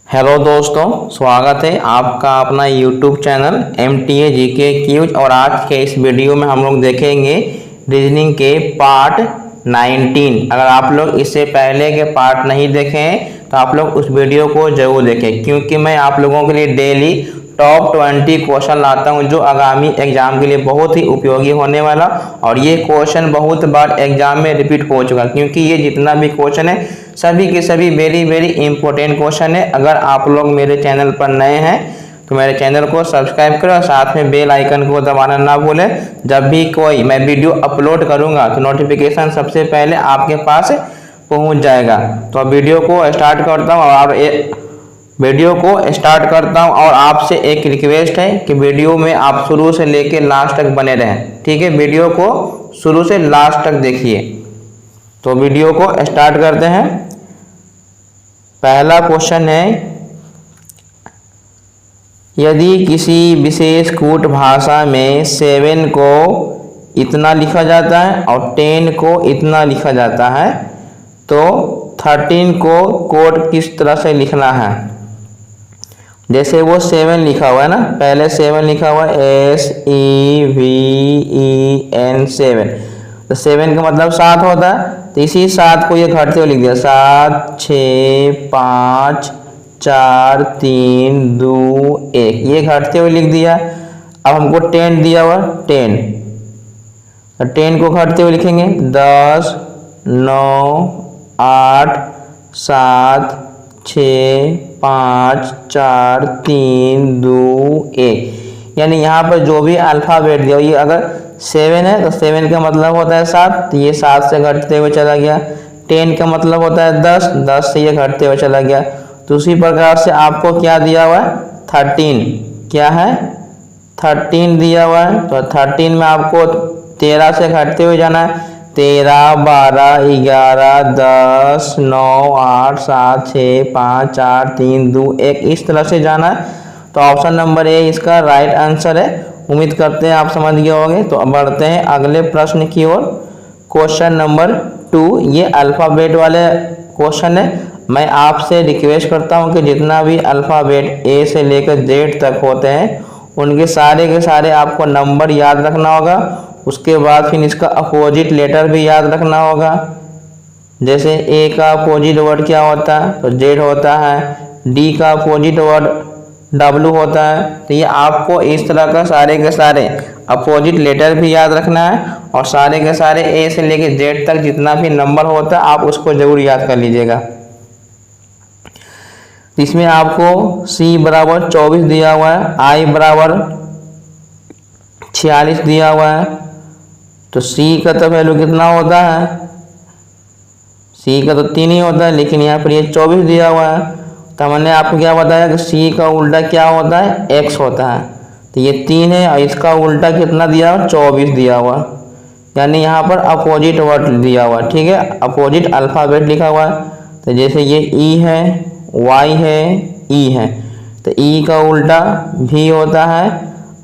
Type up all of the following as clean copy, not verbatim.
Hello दोस्तों, स्वागत है आपका अपना YouTube channel MTA GK quiz. और आज के इस वीडियो में हम लोग देखेंगे रीजनिंग के पार्ट 19। अगर आप लोग इससे पहले के पार्ट नहीं देखे हैं तो आप लोग उस वीडियो को जरूर देखें, क्योंकि मैं आप लोगों के लिए डेली टॉप 20 क्वेश्चन लाता हूं जो आगामी एग्जाम के लिए बहुत ही उपयोगी होने वाला। और ये क्वेश्चन बहुत बार एग्जाम में रिपीट हो चुका, क्योंकि ये जितना भी क्वेश्चन है सभी के सभी वेरी वेरी इंपॉर्टेंट क्वेश्चन है। अगर आप लोग मेरे चैनल पर नए हैं तो मेरे चैनल को सब्सक्राइब करो और साथ में बेल आइकन को दबाना ना भूलें। जब भी कोई मैं वीडियो अपलोड करूंगा तो नोटिफिकेशन सबसे पहले आपके पास पहुंच जाएगा। तो वीडियो को स्टार्ट करता हूं और आपसे एक रिक्वेस्ट है कि वीडियो में आप शुरू से लेकर लास्ट तक बने रहें। ठीक है, वीडियो को शुरू से लास्ट तक देखिए। तो वीडियो को स्टार्ट करते हैं। पहला क्वेश्चन है, यदि किसी विशेष कूट भाषा में 7 को इतना लिखा जाता है और 10 को इतना लिखा जाता है तो 13 को कोड किस तरह से लिखना है। जैसे वो 7 लिखा हुआ है ना, पहले 7 लिखा हुआ है SEVEN 7, तो 7 का मतलब 7 होता है। तो इसी 7 को ये घटते हुए लिख दिया, 7 6 5 4 3 2 1, ये घटते हुए लिख दिया। अब हमको 10 दिया हुआ 10, तो 10 को घटते हुए लिखेंगे 10 9 8 7 6 5 4 3 2 1। यानी यहाँ पर जो भी अल्फाबेट दिया, ये अगर 7 है तो 7 का मतलब होता है 7, तो ये 7 से घटते हुए चला गया। 10 का मतलब होता है 10, 10 से ये घटते हुए चला गया। तो उसी प्रकार से आपको क्या दिया हुआ है, 13, क्या है 13 दिया हुआ है। तो 13 में आपको 13 से घटते हुए जाना है, 13 12 11 10 9 8 7 6 5 4 3 2 1, इस तरह से जाना है। तो ऑप्शन नंबर ए इसका राइट आंसर है। उम्मीद करते हैं आप समझ गए होंगे। तो अब बढ़ते हैं अगले प्रश्न की ओर। क्वेश्चन नंबर 2, ये अल्फ़ाबेट वाले क्वेश्चन है। मैं आपसे रिक्वेस्ट करता हूं कि जितना भी अल्फ़ाबेट ए से लेकर जेड तक होते हैं उनके सारे के सारे आपको नंबर याद रखना होगा। उसके बाद फिर इसका अपोजिट लेटर भी याद रखना होगा। जैसे ए का अपोजिट वर्ड क्या होता है, तो जेड होता है। डी का अपोजिट वर्ड W होता है। तो ये आपको इस तरह का सारे के सारे अपोजिट लेटर भी याद रखना है और सारे के सारे ए से लेकर जेड तक जितना भी नंबर होता है आप उसको जरूर याद कर लीजिएगा। इसमें आपको C बराबर 24 दिया हुआ है, I बराबर 46 दिया हुआ है। तो C का तो वैल्यू कितना होता है, C का तो 3 ही होता है, लेकिन यहाँ पर ये 24 दिया हुआ है। तो मैंने आपको क्या बताया कि C का उल्टा क्या होता है, X होता है। तो ये 3 है और इसका उल्टा कितना दिया हुआ, 24 दिया हुआ। यानी यहाँ पर अपोजिट वर्ड दिया हुआ, ठीक है, अपोजिट अल्फ़ाबेट लिखा हुआ है। तो जैसे ये E है, Y है, E है, तो E का उल्टा V होता है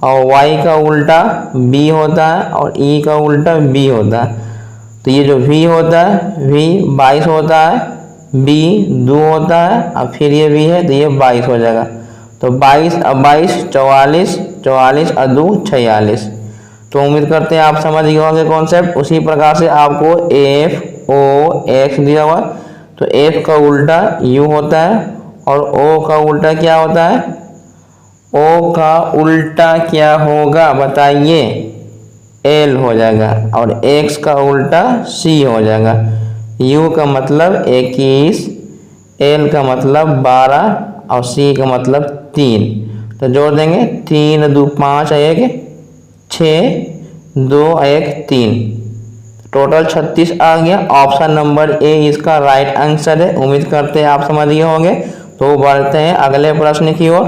और Y का उल्टा B होता है और E का उल्टा B होता है। तो ये जो V होता है, V 22 होता है, B 2 होता है और फिर ये V है तो ये 22 हो जाएगा। तो 22 और 22 44, 44 और 2 46। तो उम्मीद करते हैं आप समझ गए होंगे कॉन्सेप्ट। उसी प्रकार से आपको F O X दिया हुआ, तो F का उल्टा U होता है और O का उल्टा क्या होता है, O का उल्टा क्या होगा बताइए, L हो जाएगा और X का उल्टा C हो जाएगा। U का मतलब 21, L का मतलब 12 और C का मतलब 3। तो जोड़ देंगे 3 2 5 1 6 2 1 3, टोटल 36 आ गया। ऑप्शन नंबर ए इसका राइट आंसर है। उम्मीद करते हैं आप समझ गए होंगे। तो बढ़ते हैं अगले प्रश्न की ओर।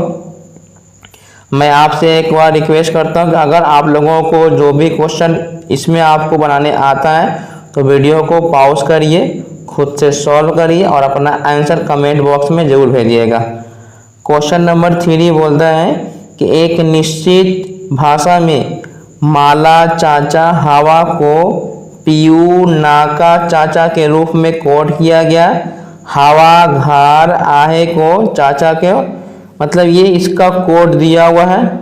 मैं आपसे एक बार रिक्वेस्ट करता हूं कि अगर आप लोगों को जो भी क्वेश्चन इसमें आपको बनाने आता है तो वीडियो को पॉज करिए, खुद से सॉल्व करिए और अपना आंसर कमेंट बॉक्स में जरूर भेजिएगा। क्वेश्चन नंबर 3 बोलता है कि एक निश्चित भाषा में माला चाचा हवा को पीयू नाका चाचा के रूप में कोड किया गया। हवा घर आहे को चाचा के, मतलब ये इसका कोड दिया हुआ है,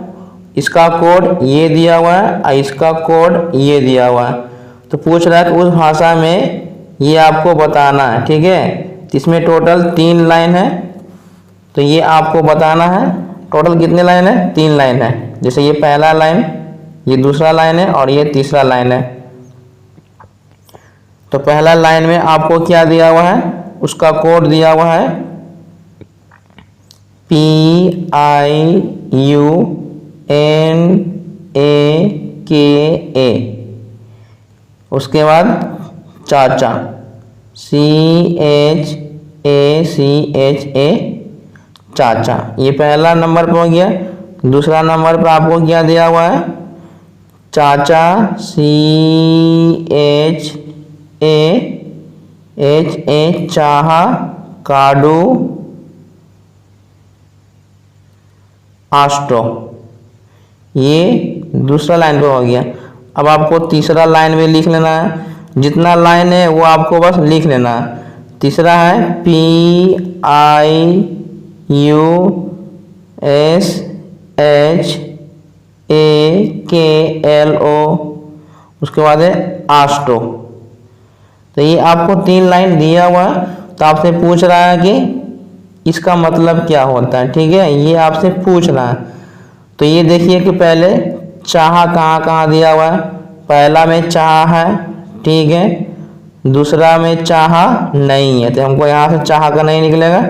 इसका कोड ये दिया हुआ है और इसका कोड ये दिया हुआ है। तो पूछ रहा है कि उस भाषा में ये आपको बताना है, ठीक है। तो इसमें टोटल 3 लाइन है, तो ये आपको बताना है। टोटल कितने लाइन है? 3 लाइन है। जैसे ये पहला लाइन, ये दूसरा लाइन है और ये तीसरा लाइन है। तो पहला लाइन में आपको क्या दिया हुआ है? उसका कोड दिया हुआ है PIUNAKA। उसके बाद चाचा CHACHA, चाचा। ये पहला नंबर पर हो गया। दूसरा नंबर पर आपको क्या दिया हुआ है? चाचा CHAHA, चाहा, काडू, आस्ट्रो। ये दूसरा लाइन पे हो गया। अब आपको तीसरा लाइन में लिख लेना है। जितना लाइन है वो आपको बस लिख लेना है। तीसरा है PIUSHAKLO, उसके बाद है आस्ट्रो। तो ये आपको 3 लाइन दिया हुआ है। तो आपसे पूछ रहा है कि इसका मतलब क्या होता है, ठीक है, ये आपसे पूछ रहा है। तो ये देखिए कि पहले चाहा कहाँ कहाँ दिया हुआ है। पहला में चाहा है, ठीक है। दूसरा में चाहा नहीं है, तो हमको यहाँ से चाहा का नहीं निकलेगा।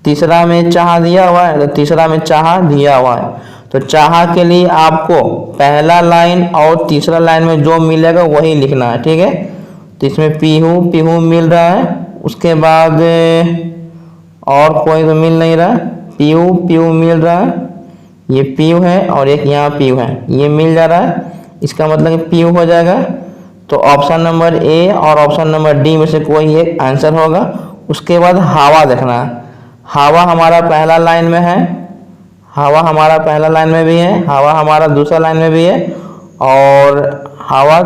तीसरा में चाहा दिया हुआ है, तो तीसरा में चाहा दिया हुआ है। तो चाहा के लिए आपको पहला लाइन और तीसरा लाइन में जो मिलेगा वही लिखना है, ठीक है। तो इसमें पीहू मिल रहा है। उसके बाद और कोई तो मिल नहीं रहा। पीहू मिल रहा है, ये पीहू है और एक यहाँ पीहू है, ये मिल जा रहा है। इसका मतलब पीहू हो जाएगा। तो ऑप्शन नंबर ए और ऑप्शन नंबर डी में से कोई एक आंसर होगा। उसके बाद हवा देखना है। हवा हमारा पहला लाइन में है, हवा हमारा पहला लाइन में भी है, हवा हमारा दूसरा लाइन में भी है और हवा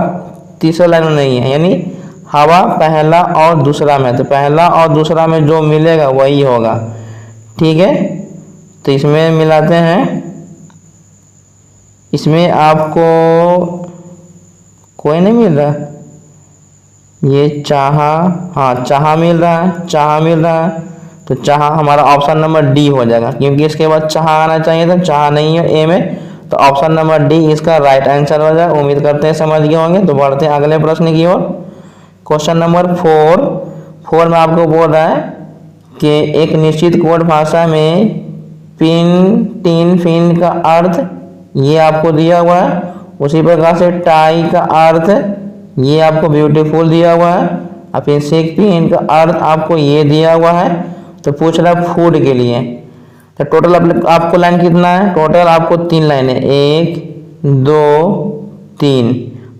तीसरा लाइन में नहीं है, यानी हवा पहला और दूसरा में। तो पहला और दूसरा में जो मिलेगा वही होगा, ठीक है। तो इसमें मिलाते हैं। इसमें आपको कोई नहीं मिल रहा। ये चाहा, हाँ चाहा मिल रहा है, चाहा मिल रहा है। तो चाहा हमारा ऑप्शन नंबर डी हो जाएगा, क्योंकि इसके बाद चाहा आना चाहिए था, चाहा नहीं है ए में। तो ऑप्शन नंबर डी इसका राइट आंसर हो जाएगा। उम्मीद करते हैं समझ गए होंगे। तो बढ़ते हैं अगले प्रश्न की ओर। क्वेश्चन नंबर 4 में आपको बोल रहा है कि एक निश्चित कोड भाषा में तीन फिन का अर्थ ये आपको दिया हुआ है। उसी प्रकार से टाई का अर्थ ये आपको ब्यूटीफुल दिया हुआ है। और फिर सिक पिन का अर्थ आपको ये दिया हुआ है। तो पूछ रहा है फूड के लिए। तो टोटल आपको लाइन कितना है? टोटल आपको 3 लाइन है, 1 2 3।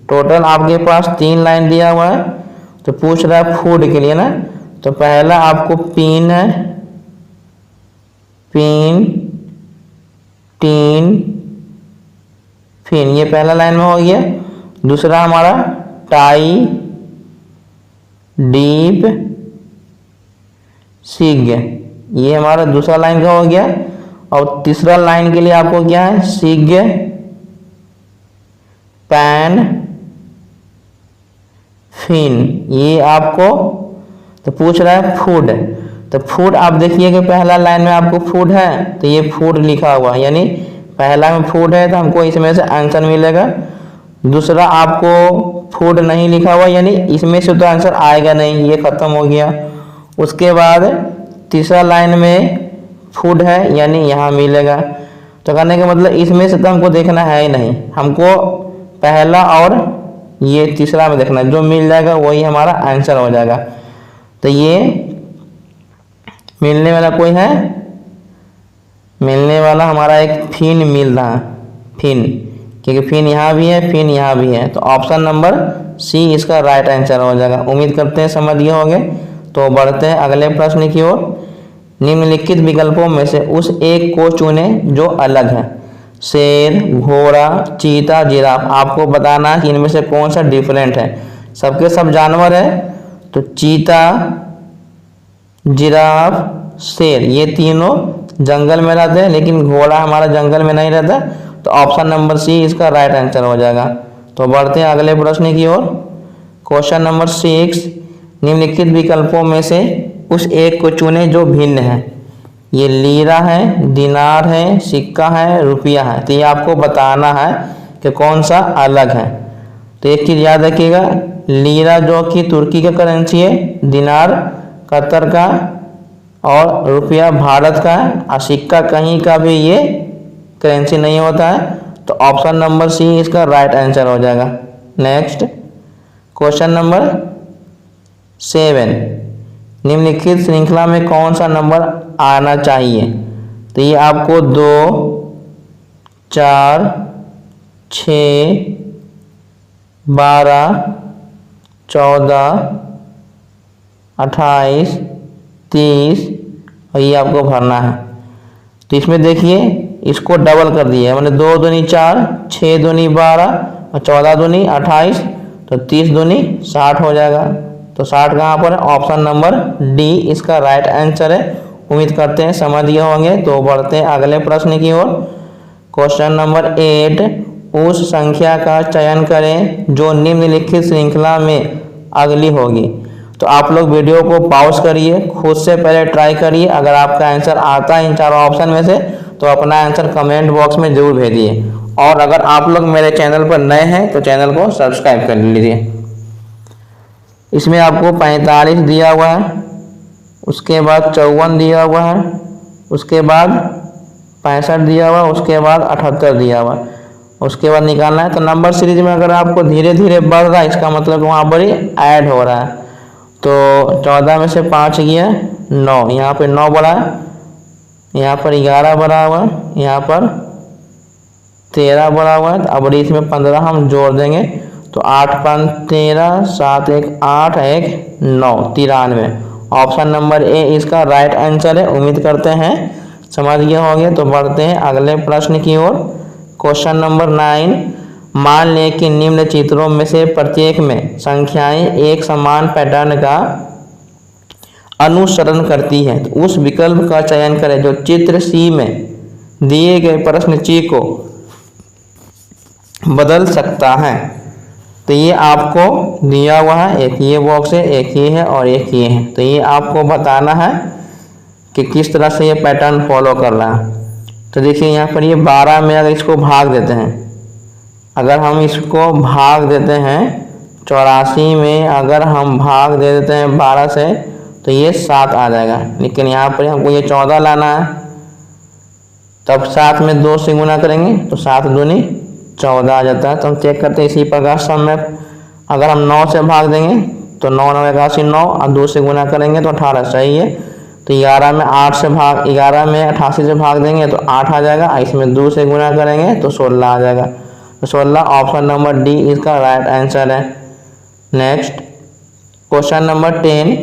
टोटल आपके पास 3 लाइन दिया हुआ है। तो पूछ रहा है फूड के लिए ना। तो पहला आपको पिन है, पिन टीन फिन, ये पहला लाइन में हो गया। दूसरा हमारा टाई डीप सिग, ये हमारा दूसरा लाइन का हो गया। और तीसरा लाइन के लिए आपको क्या है? सिग पैन फिन, ये आपको तो पूछ रहा है फूड। तो फूड आप देखिए कि पहला लाइन में आपको फूड है, तो ये फूड लिखा हुआ, यानी पहला में फूड है तो हमको इसमें से आंसर मिलेगा। दूसरा आपको फूड नहीं लिखा हुआ, यानी इसमें से तो आंसर आएगा नहीं, ये खत्म हो गया। उसके बाद तीसरा लाइन में फूड है, यानी यहाँ मिलेगा। तो कहने का मतलब इसमें से तो हमको देखना है ही नहीं, हमको पहला और ये तीसरा में देखना, जो मिल जाएगा वही हमारा आंसर हो जाएगा। तो ये मिलने वाला कोई है? मिलने वाला हमारा एक फिन मिल रहा है, फिन, क्योंकि फिन यहाँ भी है, फिन यहाँ भी है। तो ऑप्शन नंबर सी इसका राइट आंसर हो जाएगा। उम्मीद करते हैं समझ गए होंगे। तो बढ़ते हैं अगले प्रश्न की ओर। निम्नलिखित विकल्पों में से उस एक को चुने जो अलग है। शेर, घोड़ा, चीता, जिराफ। आपको बताना है कि इनमें से कौन सा डिफरेंट है। सबके सब जानवर है। तो चीता जिराफ, शेर, ये तीनों जंगल में रहते हैं, लेकिन घोड़ा हमारा जंगल में नहीं रहता। तो ऑप्शन नंबर सी इसका राइट आंसर हो जाएगा। तो बढ़ते हैं अगले प्रश्न की ओर। क्वेश्चन नंबर 6, निम्नलिखित विकल्पों में से उस एक को चुने जो भिन्न है। ये लीरा है, दिनार है, सिक्का है, रुपया है। तो ये आपको बताना है कि कौन सा अलग है। तो एक चीज़ याद रखिएगा, लीरा जो कि तुर्की का करेंसी है, दिनार कतर का और रुपया भारत का है, और सिक्का कहीं का भी ये करेंसी नहीं होता है। तो ऑप्शन नंबर सी इसका राइट आंसर हो जाएगा। नेक्स्ट क्वेश्चन नंबर 7, निम्नलिखित श्रृंखला में कौन सा नंबर आना चाहिए। तो ये आपको 2, 4, 6, 12, 14, 28, 30 और ये आपको भरना है। तो इसमें देखिए इसको डबल कर दिया है, मैंने 2 दूनी 4, 6 दूनी 12 और 14 दूनी 28, तो 30 दूनी 60 हो जाएगा। तो 60 कहाँ पर है, ऑप्शन नंबर डी इसका राइट आंसर है। उम्मीद करते हैं समझ गए होंगे। तो बढ़ते हैं अगले प्रश्न की ओर। क्वेश्चन नंबर 8, उस संख्या का चयन करें जो निम्नलिखित श्रृंखला में अगली होगी। तो आप लोग वीडियो को पॉज करिए, खुद से पहले ट्राई करिए। अगर आपका आंसर आता है इन चारों ऑप्शन में से तो अपना आंसर कमेंट बॉक्स में जरूर भेजिए। और अगर आप लोग मेरे चैनल पर नए हैं तो चैनल को सब्सक्राइब कर लीजिए। इसमें आपको 45 दिया हुआ है, उसके बाद 54 दिया हुआ है, उसके बाद 65 दिया हुआ, उसके बाद 78 दिया हुआ, उसके बाद निकालना है। तो नंबर सीरीज में अगर आपको धीरे धीरे बढ़ रहा है, इसका मतलब वहाँ पर ही ऐड हो रहा है। तो 14 में से 5 गया 9, यहाँ पे 9 बढ़ा है, यहाँ पर 11 बढ़ा हुआ है, यहाँ पर 13 बढ़ा हुआ है। अब इसमें 15 हम जोड़ देंगे तो 8 5 13, 7 1 8, 1 9, 93। ऑप्शन नंबर ए इसका राइट आंसर है। उम्मीद करते हैं समझ गए होंगे। तो बढ़ते हैं अगले प्रश्न की ओर। क्वेश्चन नंबर 9, मान लें कि निम्न चित्रों में से प्रत्येक में संख्याएं एक समान पैटर्न का अनुसरण करती है। तो उस विकल्प का चयन करें जो चित्र सी में दिए गए प्रश्न ची को बदल सकता है। तो ये आपको दिया हुआ है, एक ये बॉक्स है, एक ये है और एक ये है। तो ये आपको बताना है कि किस तरह से ये पैटर्न फॉलो कर रहा है। तो देखिए यहाँ पर ये 12 में अगर इसको भाग देते हैं, अगर हम इसको भाग देते हैं 84 में, अगर हम भाग दे देते हैं 12 से तो ये 7 आ जाएगा। लेकिन यहाँ पर हमको ये 14 लाना है, तब 7 में 2 से गुना करेंगे तो 7 दूनी 14 आ जाता है। तो हम चेक करते हैं इसी प्रकार से हम अगर हम 9 से भाग देंगे तो 9 9 81 9 और 2 से गुना करेंगे तो 18 सही है। तो 11 में 88 से भाग देंगे तो 8 आ जाएगा, इसमें 2 से गुना करेंगे तो 16 आ जाएगा। तो 16 ऑप्शन नंबर डी इसका राइट आंसर है। नेक्स्ट क्वेश्चन नंबर 10,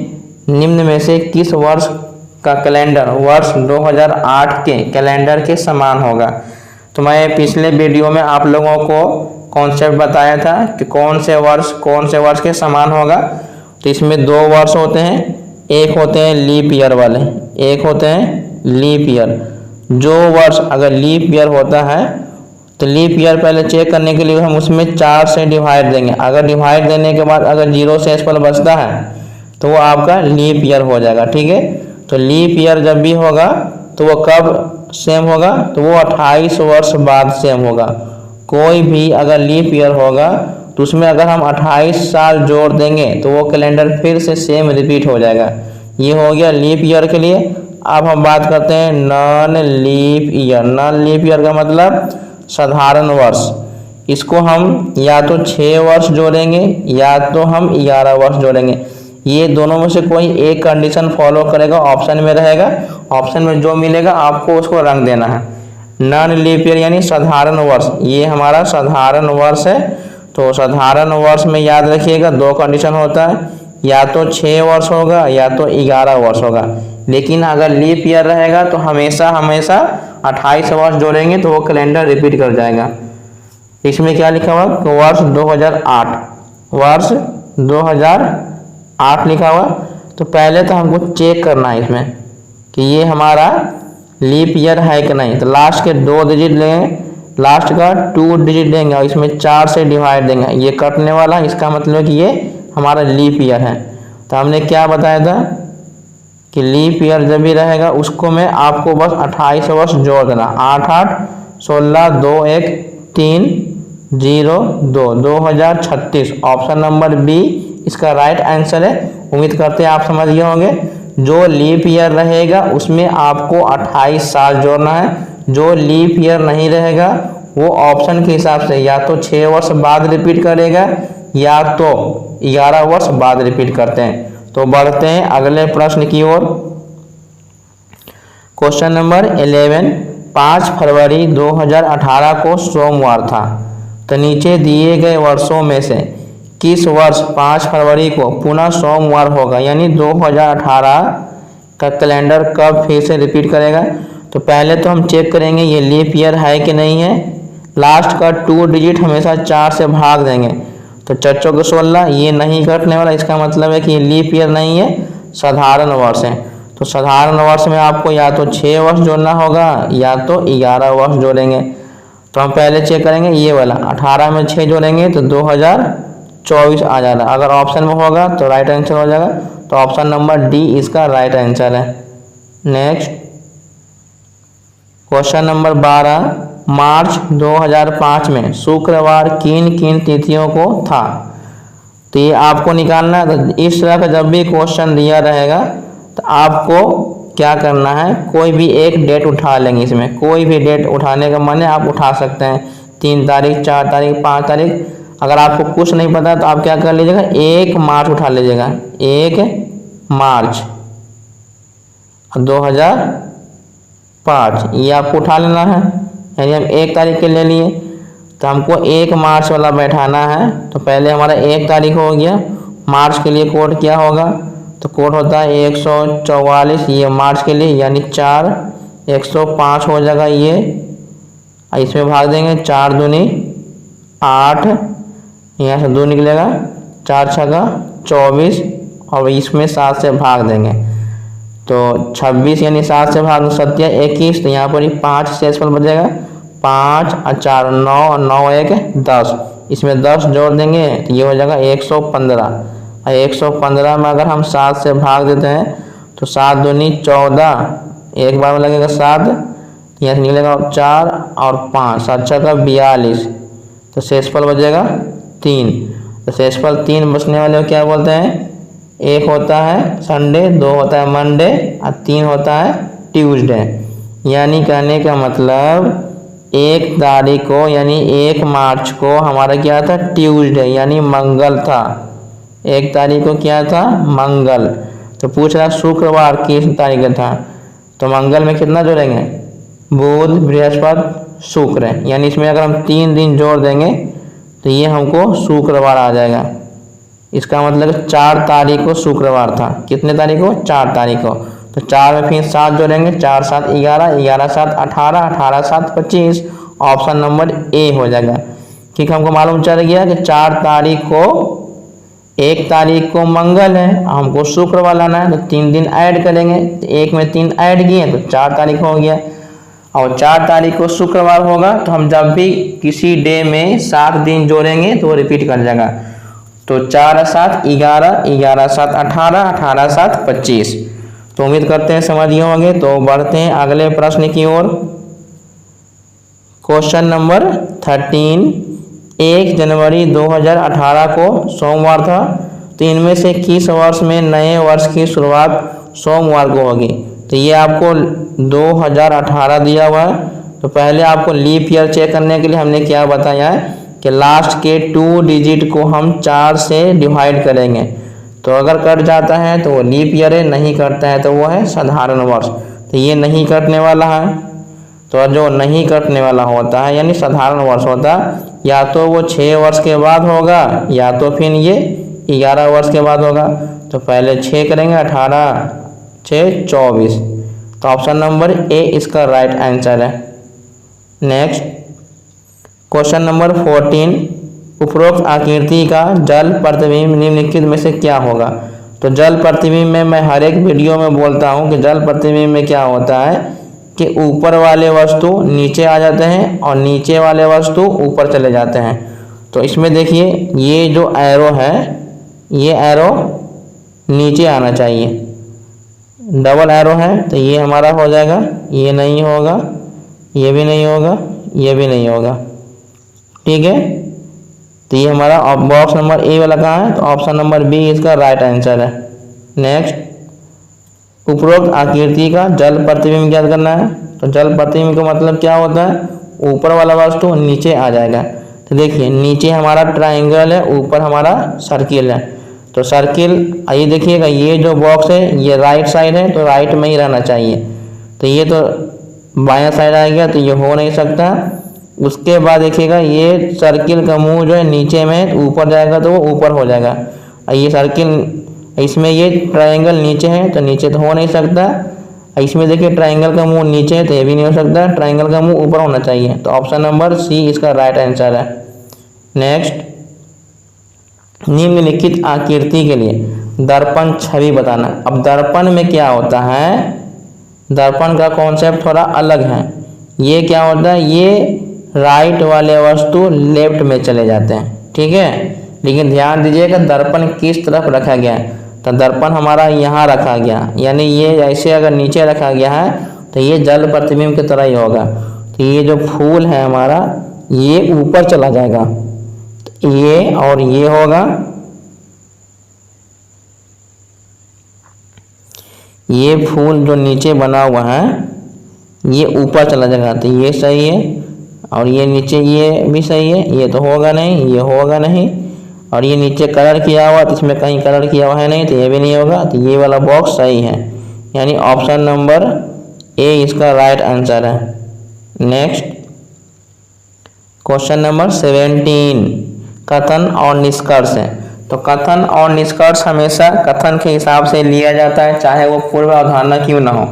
निम्न में से किस वर्ष का कैलेंडर वर्ष 2008 के कैलेंडर के समान होगा। तो मैं पिछले वीडियो में आप लोगों को कॉन्सेप्ट बताया था कि कौन से वर्ष के समान होगा। तो इसमें 2 वर्ष होते हैं, एक होते हैं लीप ईयर वाले, एक होते हैं लीप ईयर। जो वर्ष अगर लीप ईयर होता है तो लीप ईयर पहले चेक करने के लिए हम उसमें 4 से डिवाइड देंगे। अगर डिवाइड देने के बाद अगर 0 से एसपल बचता है तो वो आपका लीप ईयर हो जाएगा। ठीक है, तो लीप ईयर जब भी होगा तो वो कब सेम होगा, तो वो 28 वर्ष बाद सेम होगा। कोई भी अगर लीप ईयर होगा तो उसमें अगर हम 28 साल जोड़ देंगे तो वो कैलेंडर फिर से सेम रिपीट हो जाएगा। ये हो गया लीप ईयर के लिए। अब हम बात करते हैं non leap year. Non leap year का मतलब साधारण वर्ष। इसको हम या तो 6 वर्ष जोड़ेंगे या तो हम 11 वर्ष जोड़ेंगे। ये दोनों में से कोई एक कंडीशन फॉलो करेगा, ऑप्शन में रहेगा। ऑप्शन में जो मिलेगा आपको उसको रंग देना है। नॉन लीप ईयर यानी साधारण वर्ष, ये हमारा साधारण वर्ष है। तो साधारण वर्ष में याद रखिएगा 2 कंडीशन होता है, या तो 6 वर्ष होगा या तो 11 वर्ष होगा। लेकिन अगर लीप ईयर रहेगा तो हमेशा 28 वर्ष जोड़ेंगे तो वो कैलेंडर रिपीट कर जाएगा। इसमें क्या लिखा हुआ, वर्ष 2008 लिखा हुआ। तो पहले तो हमको चेक करना है इसमें कि ये हमारा लीप ईयर है कि नहीं। तो लास्ट के 2 डिजिट लेंगे, लास्ट का 2 डिजिट देंगे और इसमें 4 से डिवाइड देंगे, ये कटने वाला, इसका मतलब कि ये हमारा लीप ईयर है। तो हमने क्या बताया था कि लीप ईयर जब भी रहेगा उसको में आपको बस 28 वर्ष जोड़ देना। 8 8 16 2 1 3 0 2 2036 ऑप्शन नंबर बी इसका राइट आंसर है। उम्मीद करते हैं आप समझ गए होंगे। जो लीप ईयर रहेगा उसमें आपको 28 साल जोड़ना है, जो लीप ईयर नहीं रहेगा वो ऑप्शन के हिसाब से या तो 6 वर्ष बाद रिपीट करेगा या तो 11 वर्ष बाद रिपीट करते हैं। तो बढ़ते हैं अगले प्रश्न की ओर। क्वेश्चन नंबर 11, 5 फरवरी 2018 को सोमवार था, तो नीचे दिए गए वर्षों में से किस वर्ष 5 फरवरी को पुनः सोमवार होगा, यानी 2018 का कैलेंडर कब फिर से रिपीट करेगा। तो पहले तो हम चेक करेंगे ये लीप ईयर है कि नहीं है। लास्ट का 2 डिजिट हमेशा 4 से भाग देंगे, तो 4 चौके 16, ये नहीं कटने वाला, इसका मतलब है कि ये लीप ईयर नहीं है, साधारण वर्ष है। तो साधारण वर्ष में आपको या तो 6 वर्ष जोड़ना होगा या तो 11 वर्ष जोड़ेंगे। तो हम पहले चेक करेंगे ये वाला, 18 में 6 जोड़ेंगे तो 2024 आ जाएगा। अगर ऑप्शन में होगा तो राइट आंसर हो जाएगा। तो ऑप्शन नंबर डी इसका राइट आंसर है। नेक्स्ट क्वेश्चन नंबर 12, मार्च 2005 में शुक्रवार किन किन तिथियों को था। तो ये आपको निकालना है। तो इस तरह का जब भी क्वेश्चन दिया रहेगा तो आपको क्या करना है, कोई भी एक डेट उठा लेंगे। इसमें कोई भी डेट उठाने का मन है आप उठा सकते हैं, 3 तारीख 4 तारीख 5 तारीख। अगर आपको कुछ नहीं पता तो आप क्या कर लीजिएगा, 1 मार्च उठा लीजिएगा, 1 मार्च 2005 ये आपको उठा लेना है। यानी हम 1 तारीख के ले लिए तो हमको 1 मार्च वाला बैठाना है। तो पहले हमारा 1 तारीख हो गया। मार्च के लिए कोड क्या होगा, तो कोड होता है 144, ये मार्च के लिए यानी 4 105 हो जाएगा। ये इसमें भाग देंगे, 4 दूनी 8, यहाँ से 2 निकलेगा, 4 छक्का 24 और इसमें 7 से भाग देंगे तो 26, यानी 7 से भाग 7 21, तो यहाँ पर ही 5 शेषफल बचेगा, 5 और 4 9, 9 1 10, इसमें 10 जोड़ देंगे तो ये हो जाएगा 115। और 115 में अगर हम 7 से भाग देते हैं तो 7 दूनी 14, एक बार में लगेगा 7, यहाँ से निकलेगा 4 और 5, 7 छक्का 42, तो शेषफल बचेगा 3। तो शेषफल 3 बचने वाले को क्या बोलते हैं, 1 होता है संडे, 2 होता है मंडे और 3 होता है ट्यूसडे। यानी कहने का मतलब 1 तारीख को यानी 1 मार्च को हमारा क्या था, ट्यूसडे यानी मंगल था। 1 तारीख को क्या था, मंगल। तो पूछ रहा शुक्रवार किस तारीख का था, तो मंगल में कितना जोड़ेंगे, बुध बृहस्पति शुक्र, यानी इसमें अगर हम 3 दिन जोड़ देंगे तो ये हमको शुक्रवार आ जाएगा। इसका मतलब 4 तारीख को शुक्रवार था। कितने तारीख को, 4 तारीख को। तो 4 में फिर 7 जोड़ेंगे, 4 7 11, 11 7 18, 18 7 25, ऑप्शन नंबर ए हो जाएगा। ठीक, हमको मालूम चल गया कि 4 तारीख को 1 तारीख को मंगल है, हमको शुक्रवार लाना है, तो 3 दिन ऐड करेंगे, तो 1 में 3 ऐड किए तो 4 तारीख हो गया। और 4 तारीख को शुक्रवार होगा तो हम जब भी किसी डे में 7 दिन जोड़ेंगे तो वो रिपीट कर जाएगा। तो 4 7 11, 11 7 18, 18 7 25। तो उम्मीद करते हैं समझ गए होंगे। तो बढ़ते हैं अगले प्रश्न की ओर। क्वेश्चन नंबर 13, 1 जनवरी 2018 को सोमवार था, तो इनमें से किस वर्ष में नए वर्ष की शुरुआत सोमवार को होगी। तो ये आपको 2018 दिया हुआ है। तो पहले आपको लीप ईयर चेक करने के लिए हमने क्या बताया है कि लास्ट के 2 डिजिट को हम 4 से डिवाइड करेंगे। तो अगर कट जाता है तो वो लीप ईयर है, नहीं कटता है तो वो है साधारण वर्ष। तो ये नहीं कटने वाला है। तो जो नहीं कटने वाला होता है यानी साधारण वर्ष होता है, या तो वो 6 वर्ष के बाद होगा या तो फिर ये 11 वर्ष के बाद होगा। तो पहले 6 करेंगे, 18 6 24, तो ऑप्शन नंबर ए इसका राइट आंसर है। नेक्स्ट क्वेश्चन नंबर 14, उपरोक्त आकृति का जल प्रतिबिंब निम्नलिखित में से क्या होगा। तो जल प्रतिबिंब में मैं हर एक वीडियो में बोलता हूँ कि जल प्रतिबिंब में क्या होता है कि ऊपर वाले वस्तु नीचे आ जाते हैं और नीचे वाले वस्तु ऊपर चले जाते हैं। तो इसमें देखिए ये जो एरो है, ये एरो नीचे आना चाहिए, डबल एरो है तो ये हमारा हो जाएगा, ये नहीं होगा, ये भी नहीं होगा, ये भी नहीं होगा, ठीक है। तो ये हमारा बॉक्स नंबर ए वाला कहाँ है, तो ऑप्शन नंबर बी इसका राइट आंसर है। नेक्स्ट, उपरोक्त आकृति का जल प्रतिबिंब ज्ञात करना है। तो जल प्रतिबिंब का मतलब क्या होता है, ऊपर वाला वस्तु नीचे आ जाएगा। तो देखिए नीचे हमारा ट्राइंगल है, ऊपर हमारा सर्किल है। तो सर्किल, आइए देखिएगा ये जो बॉक्स है ये राइट साइड है तो राइट में ही रहना चाहिए। तो ये तो बायां साइड आ गया तो ये हो नहीं सकता। उसके बाद देखिएगा ये सर्किल का मुंह जो है नीचे में ऊपर जाएगा तो वो ऊपर हो जाएगा। ये सर्किल, इसमें ये ट्रायंगल नीचे है तो नीचे तो हो नहीं सकता। इसमें देखिए ट्रायंगल का मुंह नीचे है तो ये भी नहीं हो सकता, ट्रायंगल का मुंह ऊपर होना चाहिए। तो ऑप्शन नंबर सी इसका राइट आंसर है। नेक्स्ट, निम्नलिखित आकृति के लिए दर्पण छवि बताना। अब दर्पण में क्या होता है, दर्पण का कॉन्सेप्ट थोड़ा अलग है। ये क्या होता है, ये राइट वाले वस्तु लेफ्ट में चले जाते हैं, ठीक है। लेकिन ध्यान दीजिएगा दर्पण किस तरफ रखा गया है। तो दर्पण हमारा यहाँ रखा गया, यानी ये ऐसे अगर नीचे रखा गया है तो ये जल प्रतिबिंब की तरह ही होगा। तो ये जो फूल है हमारा ये ऊपर चला जाएगा, तो ये और ये होगा, ये फूल जो नीचे बना हुआ है ये ऊपर चला जाएगा। तो ये सही है और ये नीचे ये भी सही है, ये तो होगा नहीं, ये होगा नहीं। और ये नीचे कलर किया हुआ तो इसमें कहीं कलर किया हुआ है नहीं तो ये भी नहीं होगा। तो ये वाला बॉक्स सही है, यानी ऑप्शन नंबर ए इसका राइट आंसर है। नेक्स्ट, क्वेश्चन नंबर 17, कथन और निष्कर्ष है। तो कथन और निष्कर्ष हमेशा कथन के हिसाब से लिया जाता है, चाहे वो पूर्व अवधारणा क्यों ना हो।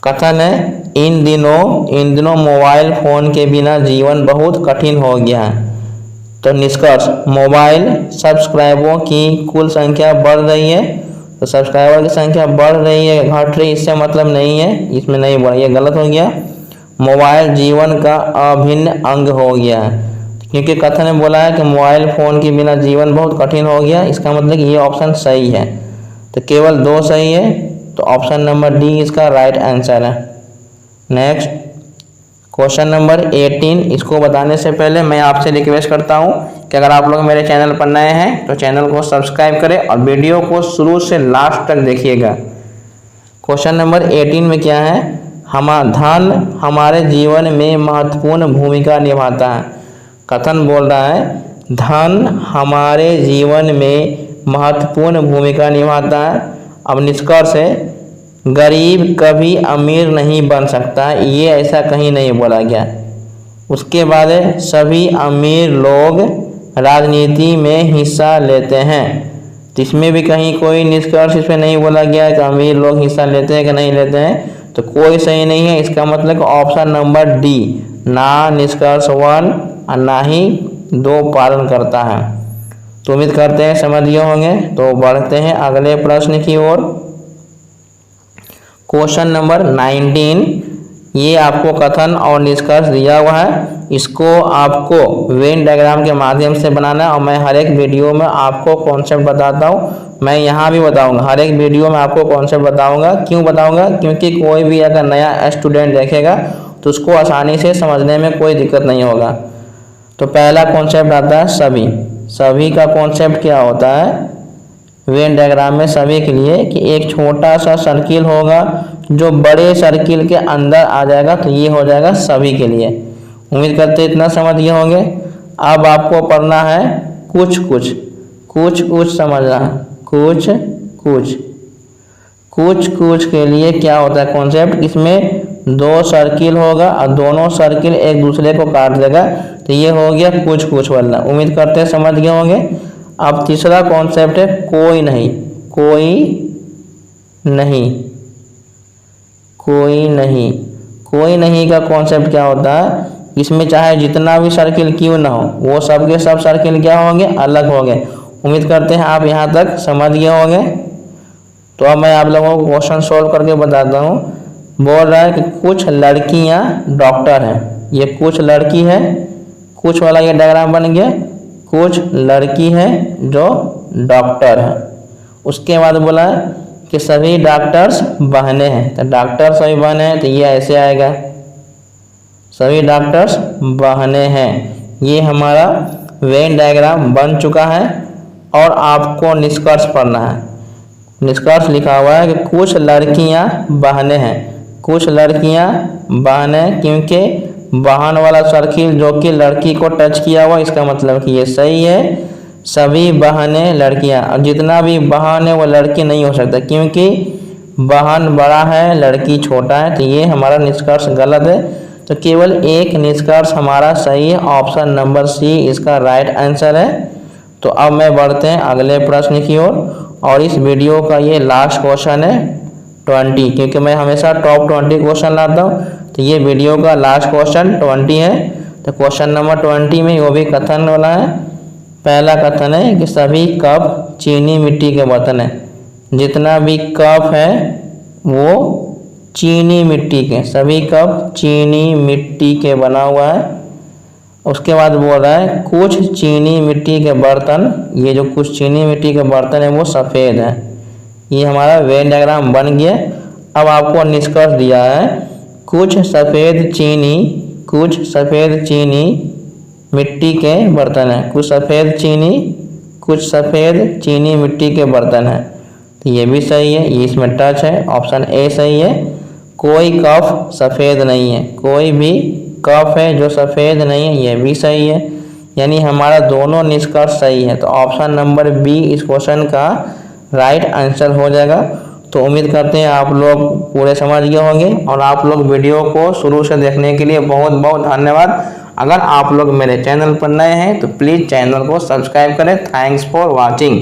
कथन है, इन दिनों मोबाइल फ़ोन के बिना जीवन बहुत कठिन हो गया है। तो निष्कर्ष, मोबाइल सब्सक्राइबरों की कुल संख्या बढ़ रही है। तो सब्सक्राइबर की संख्या बढ़ रही है, घट रही, इससे मतलब नहीं है, इसमें नहीं बढ़, ये गलत हो गया। मोबाइल जीवन का अभिन्न अंग हो गया है, क्योंकि कथन ने बोला है कि मोबाइल फ़ोन के बिना जीवन बहुत कठिन हो गया, इसका मतलब कि ये ऑप्शन सही है। तो केवल 2 सही है, तो ऑप्शन नंबर डी इसका राइट आंसर है। नेक्स्ट, क्वेश्चन नंबर 18, इसको बताने से पहले मैं आपसे रिक्वेस्ट करता हूं कि अगर आप लोग मेरे चैनल पर नए हैं तो चैनल को सब्सक्राइब करें और वीडियो को शुरू से लास्ट तक देखिएगा। क्वेश्चन नंबर 18 में क्या है, धन हमारे जीवन में महत्वपूर्ण भूमिका निभाता है। कथन बोल रहा है धन हमारे जीवन में महत्वपूर्ण भूमिका निभाता है। अब निष्कर्ष है, गरीब कभी अमीर नहीं बन सकता, ये ऐसा कहीं नहीं बोला गया। उसके बाद सभी अमीर लोग राजनीति में हिस्सा लेते हैं, तो इसमें भी कहीं कोई निष्कर्ष इसमें नहीं बोला गया कि अमीर लोग हिस्सा लेते हैं कि नहीं लेते हैं, तो कोई सही नहीं है। इसका मतलब ऑप्शन नंबर डी, ना निष्कर्ष 1 और ना ही 2 पालन करता है। तो उम्मीद करते हैं समझ गए होंगे। तो बढ़ते हैं अगले प्रश्न की ओर। क्वेश्चन नंबर 19, ये आपको कथन और निष्कर्ष दिया हुआ है, इसको आपको वेन डायग्राम के माध्यम से बनाना है। और मैं हर एक वीडियो में आपको कॉन्सेप्ट बताता हूँ, मैं यहाँ भी बताऊँगा, हर एक वीडियो में आपको कॉन्सेप्ट बताऊँगा। क्यों बताऊँगा, क्योंकि कोई भी अगर नया स्टूडेंट देखेगा तो उसको आसानी से समझने में कोई दिक्कत नहीं होगा। तो पहला कॉन्सेप्ट आता है सभी। सभी का कॉन्सेप्ट क्या होता है वेन डायग्राम में सभी के लिए, कि एक छोटा सा सर्किल होगा जो बड़े सर्किल के अंदर आ जाएगा, तो ये हो जाएगा सभी के लिए। उम्मीद करते इतना समझ गए होंगे। अब आपको पढ़ना है कुछ कुछ समझना है, कुछ के लिए क्या होता है कॉन्सेप्ट, इसमें 2 सर्किल होगा और दोनों सर्किल एक दूसरे को काट देगा, तो ये हो गया कुछ वाला। उम्मीद करते हैं समझ गए होंगे। अब तीसरा कॉन्सेप्ट है कोई नहीं का कॉन्सेप्ट क्या होता है, इसमें चाहे जितना भी सर्किल क्यों ना हो वो सब के सब सर्किल क्या होंगे, अलग होंगे। उम्मीद करते हैं आप यहाँ तक समझ गए होंगे। तो अब मैं आप लोगों को क्वेश्चन सॉल्व करके बताता हूँ। बोल रहा है कि कुछ लड़कियाँ डॉक्टर हैं। ये कुछ लड़की है, कुछ वाला ये डायग्राम बन गया, कुछ लड़की है जो डॉक्टर है। उसके बाद बोला है कि सभी डॉक्टर्स बहनें हैं। तो डॉक्टर सभी बहनें हैं तो ये ऐसे आएगा, सभी डॉक्टर्स बहनें हैं। ये हमारा वेन डायग्राम बन चुका है। और आपको निष्कर्ष पढ़ना है। निष्कर्ष लिखा हुआ है कि कुछ लड़कियां बहनें हैं। कुछ लड़कियां बहनें, क्योंकि बहन वाला सर्किल जो कि लड़की को टच किया हुआ, इसका मतलब कि ये सही है। सभी बहनें लड़कियां, और जितना भी बहन है वो लड़की नहीं हो सकता, क्योंकि बहन बड़ा है लड़की छोटा है। तो ये हमारा निष्कर्ष गलत है। तो केवल एक निष्कर्ष हमारा सही है, ऑप्शन नंबर सी इसका राइट आंसर है। तो अब मैं बढ़ते हैं अगले प्रश्न की ओर। और इस वीडियो का ये लास्ट क्वेश्चन है 20, क्योंकि मैं हमेशा टॉप 20 क्वेश्चन लाता हूँ। तो ये वीडियो का लास्ट क्वेश्चन 20 है। तो क्वेश्चन नंबर 20 में वो भी कथन वाला है। पहला कथन है कि सभी कप चीनी मिट्टी के बर्तन हैं। जितना भी कप है वो चीनी मिट्टी के, सभी कप चीनी मिट्टी के बना हुआ है। उसके बाद बोल रहा है कुछ चीनी मिट्टी के बर्तन, ये जो कुछ चीनी मिट्टी के बर्तन है वो सफ़ेद है। ये हमारा वेन डायग्राम बन गया। अब आपको निष्कर्ष दिया है कुछ सफ़ेद चीनी मिट्टी के बर्तन हैं। कुछ सफ़ेद चीनी मिट्टी के बर्तन हैं। तो ये भी सही है, ये इसमें टच है, ऑप्शन ए सही है। कोई कप सफ़ेद नहीं है, कोई भी कप है जो सफ़ेद नहीं है, ये भी सही है। यानी हमारा दोनों निष्कर्ष सही है। तो ऑप्शन नंबर बी इस क्वेश्चन का राइट आंसर हो जाएगा। तो उम्मीद करते हैं आप लोग पूरे समझ गए होंगे। और आप लोग वीडियो को शुरू से देखने के लिए बहुत बहुत धन्यवाद। अगर आप लोग मेरे चैनल पर नए हैं तो प्लीज़ चैनल को सब्सक्राइब करें। Thanks for watching.